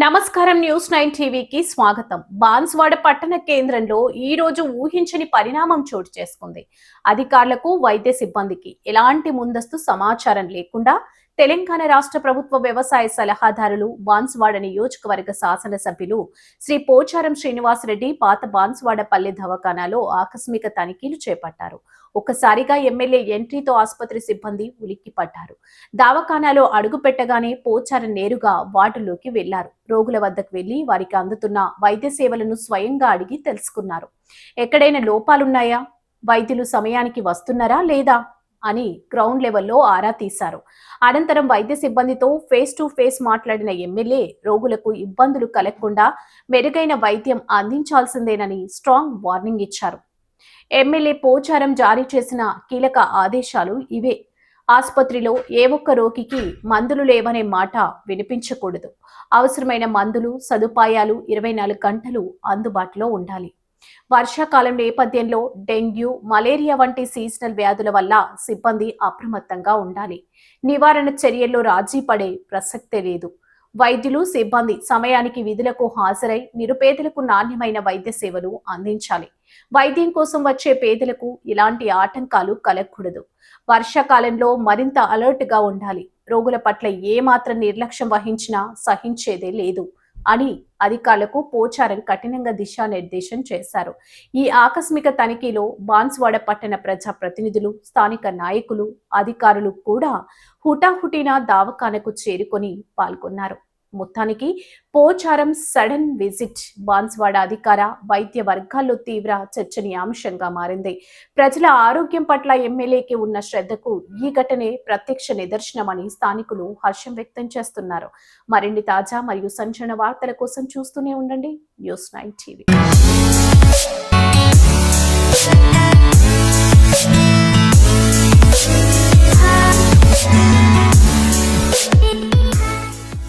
నమస్కారం న్యూస్ 9 టీవీకి స్వాగతం. బాన్స్వాడ పట్టణ కేంద్రంలో ఈ రోజు ఊహించని పరిణామం చోటు చేసుకుంది. అధికారులకు, వైద్య సిబ్బందికి ఎలాంటి ముందస్తు సమాచారం లేకుండా తెలంగాణ రాష్ట్ర ప్రభుత్వ వ్యవసాయ సలహాదారులు, బాన్స్వాడ నియోజకవర్గ శాసనసభ్యులు శ్రీ పోచారం శ్రీనివాసరెడ్డి పాత బాన్స్వాడ పల్లె దవాఖానాలో ఆకస్మిక తనిఖీలు చేపట్టారు. ఒక్కసారిగా ఎమ్మెల్యే ఎంట్రీతో ఆసుపత్రి సిబ్బంది ఉలిక్కిపడ్డారు. దవాఖానాలో అడుగు పెట్టగానే పోచారం నేరుగా వార్డులోకి వెళ్లారు. రోగుల వద్దకు వెళ్లి వారికి అందుతున్న వైద్య సేవలను స్వయంగా అడిగి తెలుసుకున్నారు. ఎక్కడైనా లోపాలున్నాయా, వైద్యులు సమయానికి వస్తున్నారా లేదా అని గ్రౌండ్ లెవెల్లో ఆరా తీశారు. అనంతరం వైద్య సిబ్బందితో ఫేస్ టు ఫేస్ మాట్లాడిన ఎమ్మెల్యే రోగులకు ఇబ్బందులు కలగకుండా మెరుగైన వైద్యం అందించాల్సిందేనని స్ట్రాంగ్ వార్నింగ్ ఇచ్చారు. ఎమ్మెల్యే పోచారం జారీ చేసిన కీలక ఆదేశాలు ఇవే. ఆసుపత్రిలో ఏ ఒక్క రోగికి మందులు లేవనే మాట వినిపించకూడదు. అవసరమైన మందులు, సదుపాయాలు 24 గంటలు అందుబాటులో ఉండాలి. వర్షాకాలం నేపథ్యంలో డెంగ్యూ, మలేరియా వంటి సీజనల్ వ్యాధుల వల్ల సిబ్బంది అప్రమత్తంగా ఉండాలి. నివారణ చర్యల్లో రాజీ పడే ప్రసక్తే లేదు. వైద్యులు, సిబ్బంది సమయానికి విధులకు హాజరై నిరుపేదలకు నాణ్యమైన వైద్య సేవలు అందించాలి. వైద్యం కోసం వచ్చే పేదలకు ఇలాంటి ఆటంకాలు కలగకూడదు. వర్షాకాలంలో మరింత అలర్ట్ గా ఉండాలి. రోగుల పట్ల ఏమాత్రం నిర్లక్ష్యం వహించినా సహించేదే లేదు అని అధికారులకు పోచారం కఠినంగా దిశానిర్దేశం చేశారు. ఈ ఆకస్మిక తనిఖీలో బాన్స్వాడ పట్టణ ప్రజా ప్రతినిధులు, స్థానిక నాయకులు, అధికారులు కూడా హుటాహుటిన దవాఖానకు చేరుకొని పాల్గొన్నారు. మొత్తానికి పోచారం సడన్ విజిట్ బాన్స్వాడ అధికార, వైద్య వర్గాల్లో తీవ్ర చర్చనీయాంశంగా మారింది. ప్రజల ఆరోగ్యం పట్ల ఎమ్మెల్యేకి ఉన్న శ్రద్ధకు ఈ ఘటనే ప్రత్యక్ష నిదర్శనమని స్థానికులు హర్షం వ్యక్తం చేస్తున్నారు. మరిన్ని తాజా మరియు సంచలన వార్తల కోసం చూస్తూనే ఉండండి న్యూస్ 9 టీవీ.